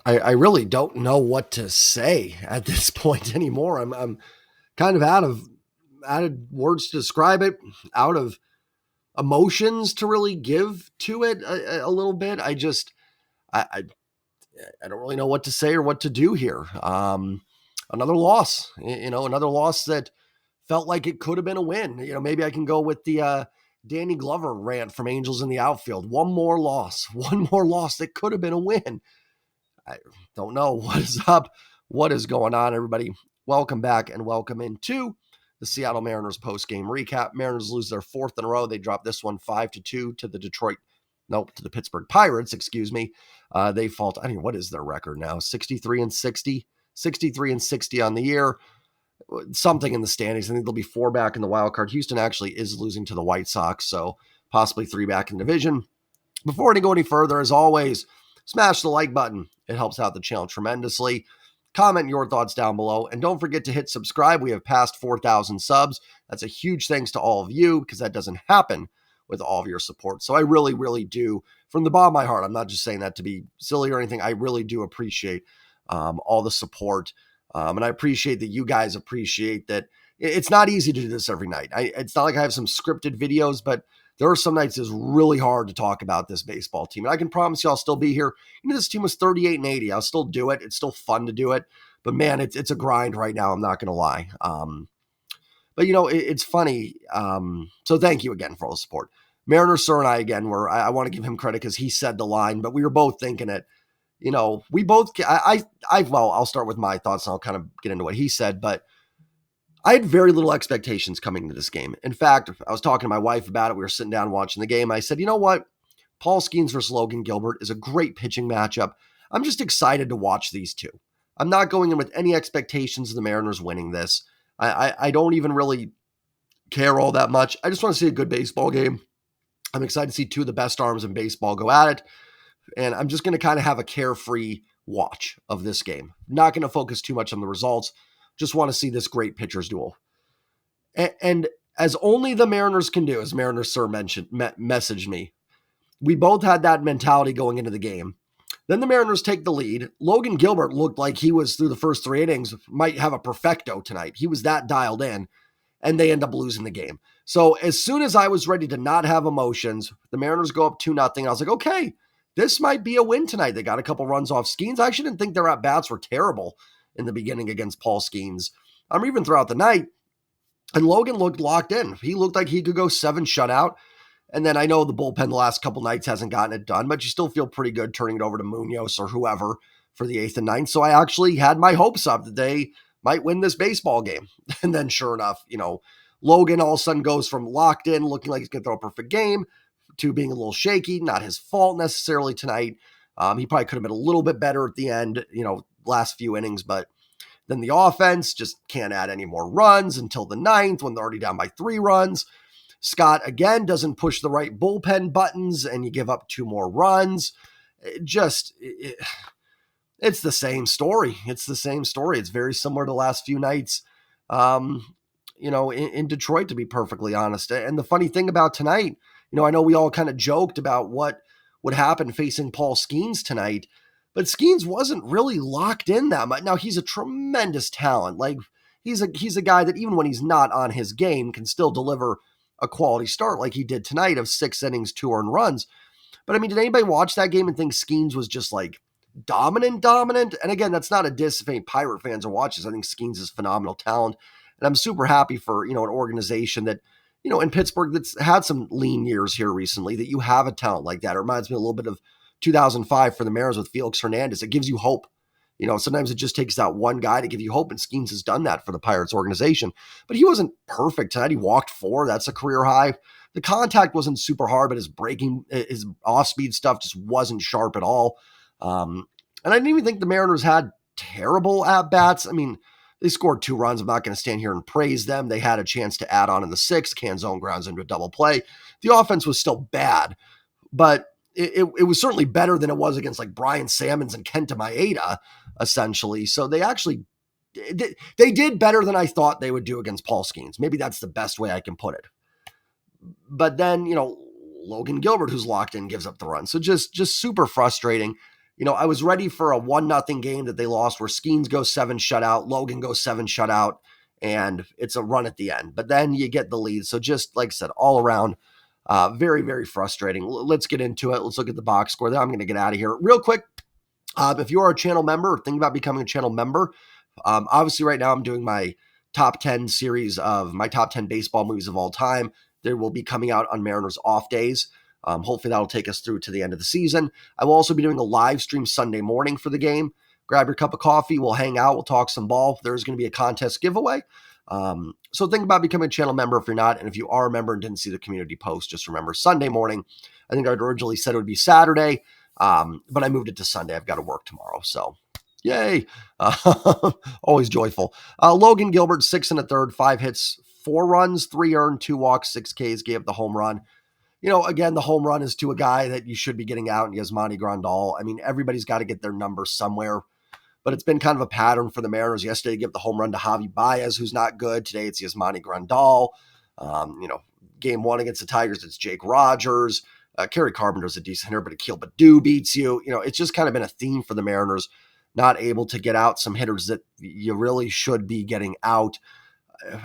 I really don't know what to say at this point anymore. I'm kind of out of words to describe it, out of emotions to really give to it a little bit. I, I I don't really know what to say or what to do here. Another loss, another loss that felt like it could have been a win. Maybe I can go with the Danny Glover rant from Angels in the Outfield. One more loss, one more loss that could have been a win. I don't know what is up, what is going on, everybody. Welcome back and welcome into the Seattle Mariners post-game recap. Mariners lose their fourth in a row. They dropped this one 5-2 to the Pittsburgh Pirates, excuse me. They fall, what is their record now? 63-60, 63-60 on the year. Something in the standings. I think they'll be 4 back in the wild card. Houston actually is losing to the White Sox, so possibly 3 back in the division. Before I go any further, as always, smash the like button. It helps out the channel tremendously. Comment your thoughts down below. And don't forget to hit subscribe. We have passed 4,000 subs. That's a huge thanks to all of you because that doesn't happen with all of your support. So I really, really do, from the bottom of my heart, I'm not just saying that to be silly or anything. I really do appreciate all the support. And I appreciate that you guys appreciate that. It's not easy to do this every night. It's not like I have some scripted videos, but there are some nights it's really hard to talk about this baseball team. And I can promise you I'll still be here. This team was 38-80. I'll still do it. It's still fun to do it. But man, it's a grind right now. I'm not going to lie. But it's funny. So thank you again for all the support. Mariner Sir and I again I want to give him credit because he said the line, but we were both thinking it. We both, I'll start with my thoughts and I'll kind of get into what he said, but I had very little expectations coming into this game. In fact, I was talking to my wife about it. We were sitting down watching the game. I said, you know what? Paul Skeens versus Logan Gilbert is a great pitching matchup. I'm just excited to watch these two. I'm not going in with any expectations of the Mariners winning this. I don't even really care all that much. I just want to see a good baseball game. I'm excited to see two of the best arms in baseball go at it. And I'm just going to kind of have a carefree watch of this game. Not going to focus too much on the results. Just want to see this great pitchers duel. And as only the Mariners can do, as Mariner Sir messaged me, we both had that mentality going into the game. Then the Mariners take the lead. Logan Gilbert looked like he was, through the first 3 innings, might have a perfecto tonight. He was that dialed in, and they end up losing the game. So as soon as I was ready to not have emotions, the Mariners go up 2-0. I was like, okay, this might be a win tonight. They got a couple runs off Skeens. I actually didn't think their at-bats were terrible in the beginning against Paul Skeens. Even throughout the night. And Logan looked locked in. He looked like he could go 7 shutout. And then I know the bullpen the last couple nights hasn't gotten it done, but you still feel pretty good turning it over to Munoz or whoever for the 8th and 9th. So I actually had my hopes up that they might win this baseball game. And then sure enough, Logan all of a sudden goes from locked in, looking like he's going to throw a perfect game, to being a little shaky. Not his fault necessarily tonight. He probably could have been a little bit better at the end, last few innings, but then the offense just can't add any more runs until the 9th when they're already down by 3 runs. Scott, again, doesn't push the right bullpen buttons, and you give up 2 more runs. It's the same story. It's the same story. It's very similar to the last few nights, in Detroit, to be perfectly honest. And the funny thing about tonight, I know we all kind of joked about what would happen facing Paul Skeens tonight, but Skeens wasn't really locked in that much. Now, he's a tremendous talent. Like, he's a guy that even when he's not on his game can still deliver a quality start like he did tonight of 6 innings, 2 earned runs. But did anybody watch that game and think Skeens was just like dominant? And again, that's not a diss if any Pirate fans are watching. I think Skeens is phenomenal talent. And I'm super happy for, an organization that, in Pittsburgh that's had some lean years here recently, that you have a talent like that. It reminds me a little bit of 2005 for the Mariners with Felix Hernandez. It gives you hope. Sometimes it just takes that one guy to give you hope, and Skeens has done that for the Pirates organization. But he wasn't perfect tonight. He walked 4. That's a career high. The contact wasn't super hard, but his off-speed stuff just wasn't sharp at all. And I didn't even think the Mariners had terrible at-bats. They scored 2 runs. I'm not going to stand here and praise them. They had a chance to add on in the 6th. Canzone grounds into a double play. The offense was still bad, but it was certainly better than it was against like Brian Sammons and Kenta Maeda, essentially. So they did better than I thought they would do against Paul Skeens. Maybe that's the best way I can put it. But then, Logan Gilbert, who's locked in, gives up the run. So just super frustrating. I was ready for a 1-0 game that they lost where Skeens goes 7 shutout, Logan goes 7 shutout, and it's a run at the end. But then you get the lead. So just like I said, all around, very, very frustrating. Let's get into it. Let's look at the box score. Then I'm going to get out of here. Real quick, if you are a channel member or thinking about becoming a channel member, obviously right now I'm doing my top 10 series of my top 10 baseball movies of all time. They will be coming out on Mariners off days. Hopefully that'll take us through to the end of the season. I will also be doing a live stream Sunday morning for the game. Grab your cup of coffee. We'll hang out. We'll talk some ball. There's going to be a contest giveaway. So think about becoming a channel member if you're not. And if you are a member and didn't see the community post, just remember Sunday morning. I think I'd originally said it would be Saturday, but I moved it to Sunday. I've got to work tomorrow. So yay. Always joyful. Logan Gilbert, 6 1/3, 5 hits, 4 runs, 3 earned, 2 walks, 6 Ks, gave up the home run. Again, the home run is to a guy that you should be getting out in Yasmani Grandal. I mean, everybody's got to get their number somewhere, but it's been kind of a pattern for the Mariners. Yesterday, give the home run to Javi Baez, who's not good. Today, it's Yasmani Grandal. Game 1 against the Tigers, it's Jake Rogers. Kerry Carpenter's a decent hitter, but Akil Baddoo beats you. It's just kind of been a theme for the Mariners, not able to get out some hitters that you really should be getting out.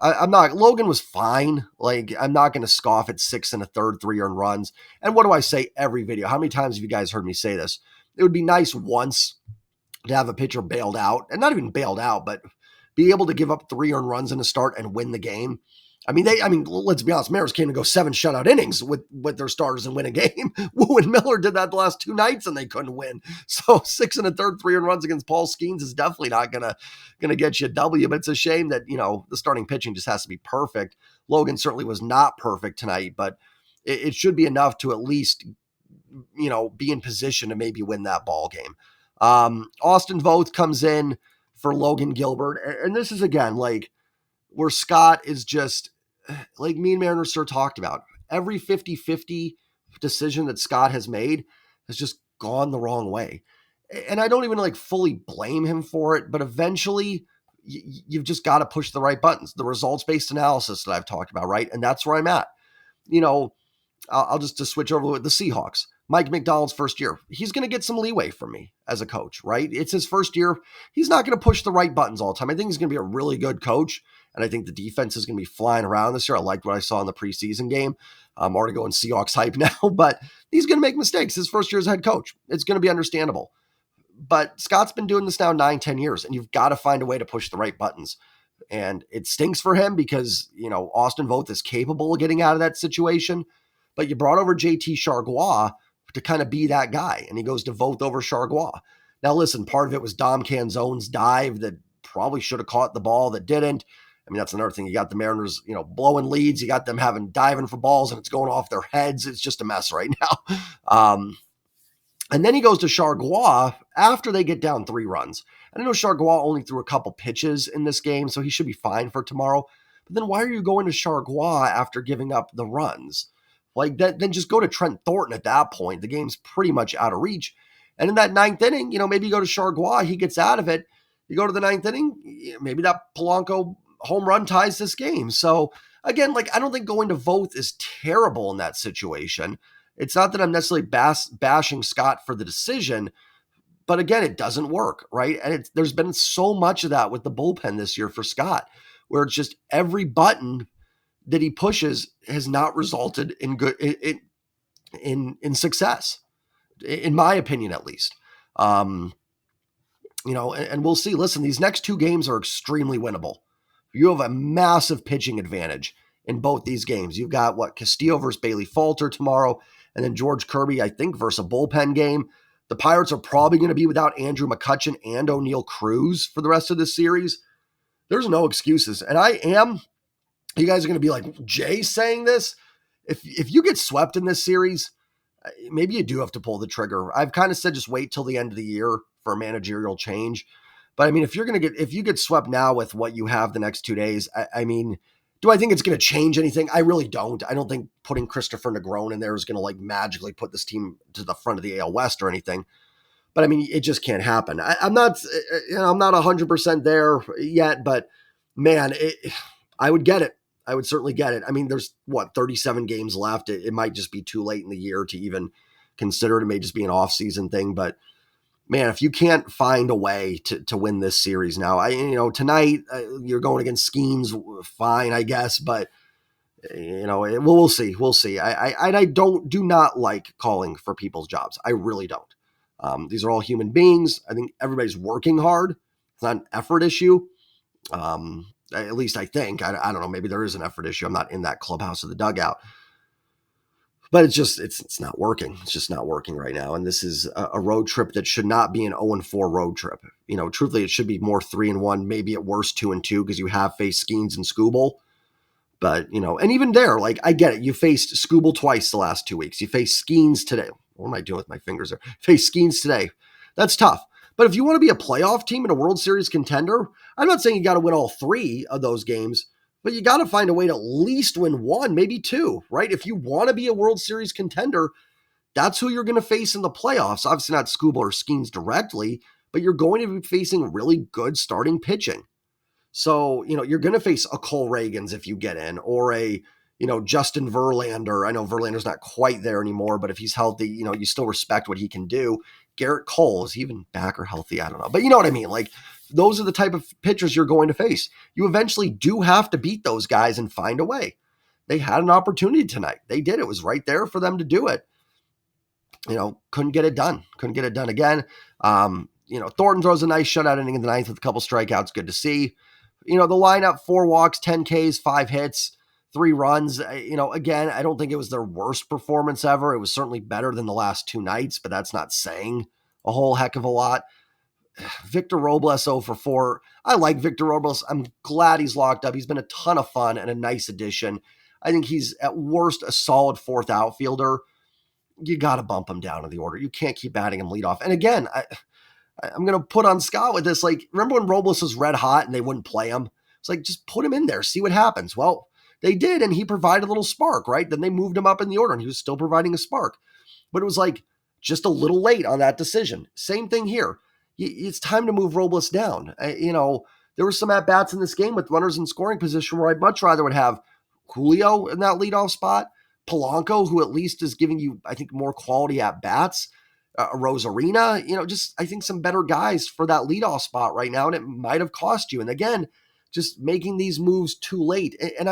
Logan was fine. Like, I'm not going to scoff at 6 1/3, 3 earned runs. And what do I say every video? How many times have you guys heard me say this? It would be nice once to have a pitcher bailed out, and not even bailed out, but be able to give up 3 earned runs in a start and win the game. Let's be honest, Mariners came to go 7 shutout innings with their starters and win a game. Wu and Miller did that the last 2 nights and they couldn't win. So 6 1/3, 3 earned runs against Paul Skeens is definitely not gonna get you a W. But it's a shame that the starting pitching just has to be perfect. Logan certainly was not perfect tonight, but it should be enough to at least be in position to maybe win that ball game. Austin Voth comes in for Logan Gilbert, and this is again like where Scott is just like me and Mariner Sir talked about. Every 50-50 decision that Scott has made has just gone the wrong way. And I don't even fully blame him for it, but eventually you've just got to push the right buttons. The results-based analysis that I've talked about, right? And that's where I'm at. I'll just to switch over with the Seahawks. Mike McDonald's first year. He's going to get some leeway from me as a coach, right? It's his first year. He's not going to push the right buttons all the time. I think he's going to be a really good coach, and I think the defense is going to be flying around this year. I liked what I saw in the preseason game. I'm already going Seahawks hype now, but he's going to make mistakes. His first year as head coach. It's going to be understandable. But Scott's been doing this now 9-10 years, and you've got to find a way to push the right buttons. And it stinks for him because, Austin Voth is capable of getting out of that situation. But you brought over JT Chargois to kind of be that guy, and he goes to Voth over Chargois. Now, listen, part of it was Dom Canzone's dive that probably should have caught the ball that didn't. That's another thing. You got the Mariners, blowing leads. You got them diving for balls, and it's going off their heads. It's just a mess right now. And then he goes to Chargois after they get down 3 runs. And I know Chargois only threw a couple pitches in this game, so he should be fine for tomorrow. But then why are you going to Chargois after giving up the runs? Like that, then just go to Trent Thornton at that point. The game's pretty much out of reach. And in that 9th inning, maybe you go to Chargois, he gets out of it. You go to the 9th inning, maybe that Polanco home run ties this game. So again, I don't think going to Voth is terrible in that situation. It's not that I'm necessarily bashing Scott for the decision, but again, it doesn't work, right? And there's been so much of that with the bullpen this year for Scott, where it's just every button that he pushes has not resulted in good in success, in my opinion, at least. And we'll see. Listen, these next 2 games are extremely winnable. You have a massive pitching advantage in both these games. You've got Castillo versus Bailey Falter tomorrow, and then George Kirby, I think, versus a bullpen game. The Pirates are probably going to be without Andrew McCutchen and O'Neal Cruz for the rest of this series. There's no excuses, and you guys are going to be like, Jay saying this? If you get swept in this series, maybe you do have to pull the trigger. I've kind of said just wait till the end of the year for a managerial change. But if you get swept now with what you have the next 2 days, do I think it's going to change anything? I really don't. I don't think putting Christopher Negron in there is going to magically put this team to the front of the AL West or anything. But it just can't happen. I'm not 100% there yet, but man, I would get it. I would certainly get it. There's 37 games left. It might just be too late in the year to even consider it. It may just be an off-season thing, but man, if you can't find a way to win this series now, tonight you're going against Skeens, fine, I guess, but we'll see. We'll see. I do not like calling for people's jobs. I really don't. These are all human beings. I think everybody's working hard. It's not an effort issue. At least I think. I don't know. Maybe there is an effort issue. I'm not in that clubhouse or the dugout. But it's not working. It's just not working right now. And this is a road trip that should not be an 0-4 road trip. Truthfully, it should be more 3-1, maybe at worst 2-2, because you have faced Skeens and Scooble. But, and even there, like, I get it. You faced Scooble twice the last 2 weeks. You faced Skeens today. What am I doing with my fingers there? Faced Skeens today. That's tough. But if you want to be a playoff team and a World Series contender, I'm not saying you got to win all 3 of those games, but you got to find a way to at least win 1, maybe 2, right? If you want to be a World Series contender, that's who you're going to face in the playoffs. Obviously not Scooble or Skeens directly, but you're going to be facing really good starting pitching. So, you're going to face a Cole Reagans if you get in, or a, Justin Verlander. I know Verlander's not quite there anymore, but if he's healthy, you still respect what he can do. Garrett Cole, is he even back or healthy? I don't know. But you know what I mean? Like, those are the type of pitchers you're going to face. You eventually do have to beat those guys and find a way. They had an opportunity tonight. They did. It was right there for them to do it. Couldn't get it done. Couldn't get it done again. Thornton throws a nice shutout inning in the 9th with a couple strikeouts. Good to see. The lineup, 4 walks, 10 Ks, 5 hits, 3 runs. Again, I don't think it was their worst performance ever. It was certainly better than the last 2 nights, but that's not saying a whole heck of a lot. Victor Robles 0-4. I like Victor Robles. I'm glad he's locked up. He's been a ton of fun and a nice addition. I think he's at worst a solid 4th outfielder. You got to bump him down in the order. You can't keep adding him leadoff. And again, I'm going to put on Scott with this. Like, remember when Robles was red hot and they wouldn't play him? It's like, just put him in there, see what happens. Well, they did, and he provided a little spark, right? Then they moved him up in the order, and he was still providing a spark. But it was like just a little late on that decision. Same thing here. It's time to move Robles down. There were some at-bats in this game with runners in scoring position where I'd much rather would have Julio in that leadoff spot, Polanco, who at least is giving you, I think, more quality at-bats, Rosarina, I think some better guys for that leadoff spot right now, and it might have cost you. And again, just making these moves too late. And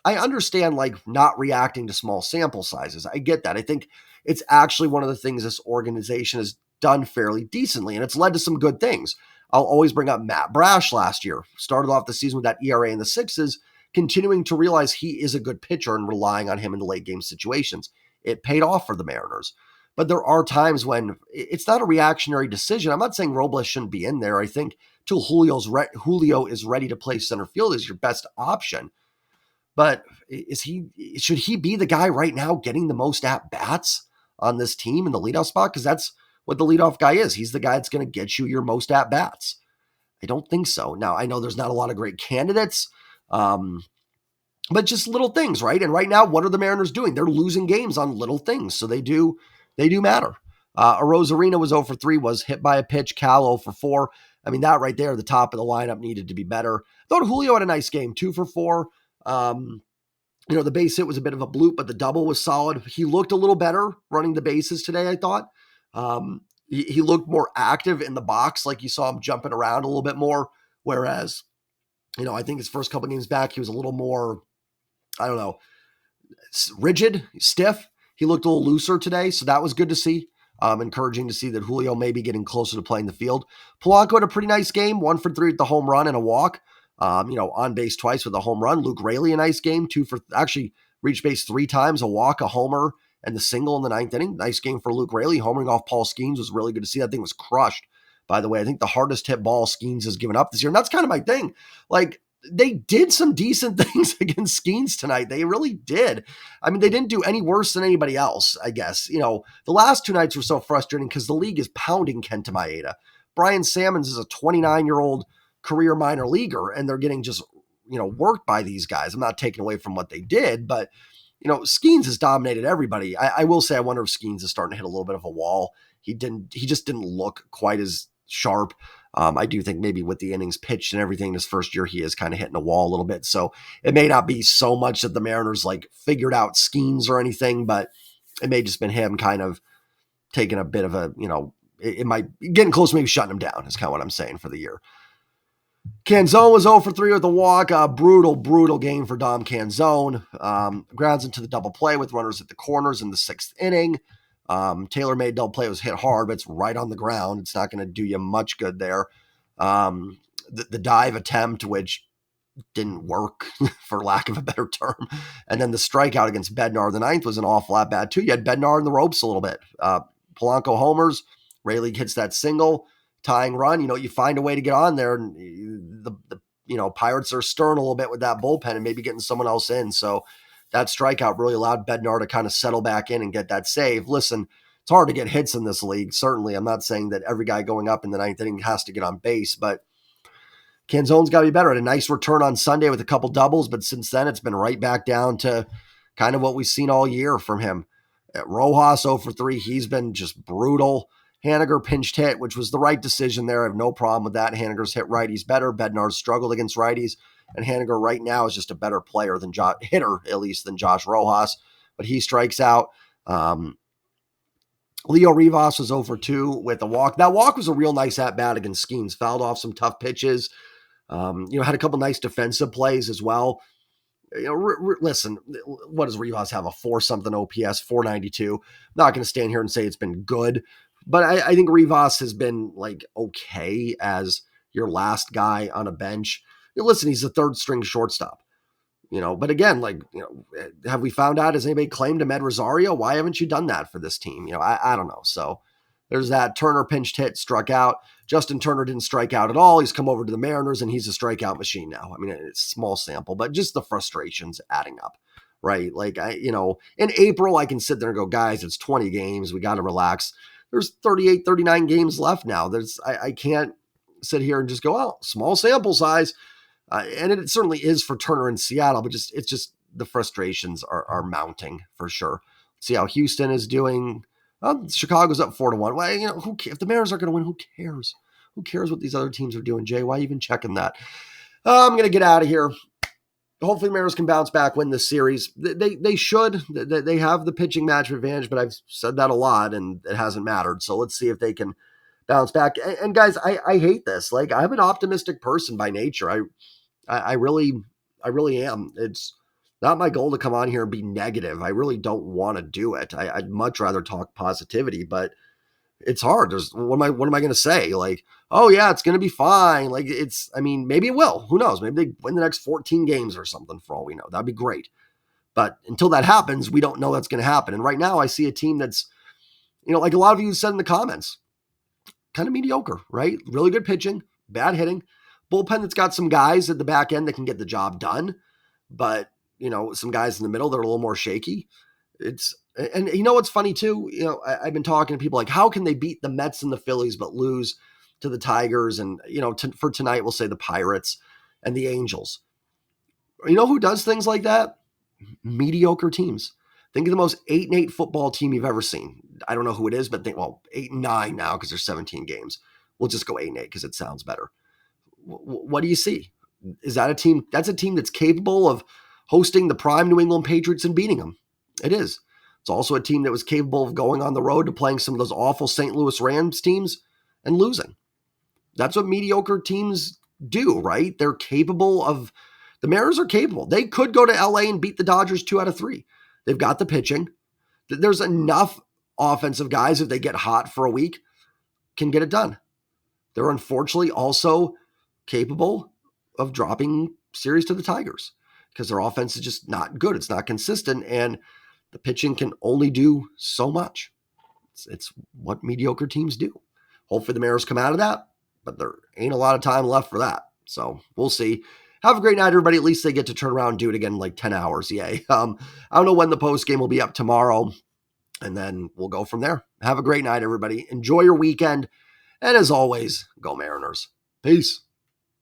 I understand, like, not reacting to small sample sizes. I get that. I think it's actually one of the things this organization has done fairly decently, and it's led to some good things. I'll always bring up Matt Brash last year. Started off the season with that ERA in the 6s, continuing to realize he is a good pitcher and relying on him in the late game situations. It paid off for the Mariners. But there are times when it's not a reactionary decision. I'm not saying Robles shouldn't be in there. I think till Julio is ready to play center field is your best option. But should he be the guy right now getting the most at-bats on this team in the leadoff spot? Because that's what the leadoff guy is. He's the guy that's going to get you your most at-bats. I don't think so. Now, I know there's not a lot of great candidates, but just little things, right? And right now, what are the Mariners doing? They're losing games on little things, so they do matter. Rosarina was 0-3, was hit by a pitch. Cal 0-4. I mean, that right there, the top of the lineup needed to be better. Thought Julio had a nice game, 2-4. The base hit was a bit of a bloop, but the double was solid. He looked a little better running the bases today, I thought. He looked more active in the box, like you saw him jumping around a little bit more, whereas, I think his first couple games back, he was a little more, I don't know, rigid, stiff. He looked a little looser today, so that was good to see. Encouraging to see that Julio may be getting closer to playing the field. Polanco had a pretty nice game, 1-for-3 with the home run and a walk. On base twice with a home run. Luke Raley, a nice game, actually reached base 3 times, a walk, a homer, and the single in the 9th inning. Nice game for Luke Raley. Homering off Paul Skeens was really good to see. That thing was crushed, by the way. I think the hardest hit ball Skeens has given up this year, and that's kind of my thing. Like, they did some decent things against Skeens tonight. They really did. I mean, they didn't do any worse than anybody else, I guess. The last 2 nights were so frustrating because the league is pounding Kenta Maeda. Brian Salmons is a 29-year-old career minor leaguer, and they're getting just, worked by these guys. I'm not taking away from what they did, but, Skeens has dominated everybody. I will say, I wonder if Skeens is starting to hit a little bit of a wall. He just didn't look quite as sharp. I do think maybe with the innings pitched and everything this first year, he is kind of hitting a wall a little bit. So it may not be so much that the Mariners like figured out Skeens or anything, but it may just been him kind of taking a bit of a, it might getting close to maybe shutting him down is kind of what I'm saying for the year. Canzone was 0 for 3 with a walk. Brutal game for Dom Canzone. Grounds into the double play with runners at the corners in the 6th inning. Tailor-made double play was hit hard, but it's right on the ground. It's not going to do you much good there. The dive attempt, which didn't work for lack of a better term. And then the strikeout against Bednar the 9th was an awful lot bad too. You had Bednar in the ropes a little bit. Polanco homers. Rayleigh hits that single. Tying run, you find a way to get on there, and the Pirates are stirring a little bit with that bullpen and maybe getting someone else in. So that strikeout really allowed Bednar to kind of settle back in and get that save. Listen, it's hard to get hits in this league. Certainly, I'm not saying that every guy going up in the 9th inning has to get on base, but Canzone's got to be better. Had a nice return on Sunday with a couple doubles, but since then it's been right back down to kind of what we've seen all year from him. At Rojas 0 for 3, he's been just brutal. Haniger pinched hit, which was the right decision there. I have no problem with that. Haniger's hit righties better. Bednar's struggled against righties. And Haniger right now is just a better player than hitter, at least, than Josh Rojas. But he strikes out. Leo Rivas was 0 for 2 with a walk. That walk was a real nice at-bat against Skeens. Fouled off some tough pitches. Had a couple nice defensive plays as well. Listen, what does Rivas have? A 4-something OPS, 492. Not going to stand here and say it's been good. But I think Rivas has been okay as your last guy on a bench. Listen, he's a third string shortstop, but again, have we found out, has anybody claimed Ahmed Rosario? Why haven't you done that for this team? I don't know. So there's that. Turner pinched hit, struck out. Justin Turner didn't strike out at all. He's come over to the Mariners and he's a strikeout machine now. I mean, it's a small sample, but just the frustrations adding up. Right. In April, I can sit there and go, guys, it's 20 games. We got to relax. There's 38, 39 games left now. I can't sit here and just go, oh, small sample size. And it certainly is for Turner in Seattle, but it's just the frustrations are mounting for sure. See how Houston is doing. Chicago's up 4-1. Well, if the Mariners are going to win, who cares? Who cares what these other teams are doing, Jay? Why even checking that? I'm going to get out of here. Hopefully the Mariners can bounce back, win this series. They should. They have the pitching match advantage, but I've said that a lot, and it hasn't mattered. So let's see if they can bounce back. And guys, I hate this. I'm an optimistic person by nature. I really am. It's not my goal to come on here and be negative. I really don't want to do it. I'd much rather talk positivity, but it's hard. What am I going to say? Oh yeah, it's going to be fine. Maybe it will. Who knows? Maybe they win the next 14 games or something for all we know. That'd be great. But until that happens, we don't know that's going to happen. And right now I see a team that's, like a lot of you said in the comments, kind of mediocre, right? Really good pitching, bad hitting, bullpen that's got some guys at the back end that can get the job done. But, some guys in the middle that are a little more shaky. And what's funny too? I've been talking to people how can they beat the Mets and the Phillies but lose to the Tigers and, for tonight we'll say the Pirates and the Angels. Who does things like that? Mediocre teams. Think of the most 8-8 football team you've ever seen. I don't know who it is, but 8-9 now because there's 17 games. We'll just go 8-8 because it sounds better. What do you see? Is that a team? That's a team that's capable of hosting the prime New England Patriots and beating them. It is. It's also a team that was capable of going on the road to playing some of those awful St. Louis Rams teams and losing. That's what mediocre teams do, right? They're capable of, the Mariners are capable. They could go to LA and beat the Dodgers 2 out of 3. They've got the pitching. There's enough offensive guys, if they get hot for a week, can get it done. They're unfortunately also capable of dropping series to the Tigers because their offense is just not good. It's not consistent, and the pitching can only do so much. It's what mediocre teams do. Hopefully the Mariners come out of that, but there ain't a lot of time left for that. So we'll see. Have a great night, everybody. At least they get to turn around and do it again in 10 hours. Yay. I don't know when the post game will be up tomorrow, and then we'll go from there. Have a great night, everybody. Enjoy your weekend. And as always, go Mariners. Peace.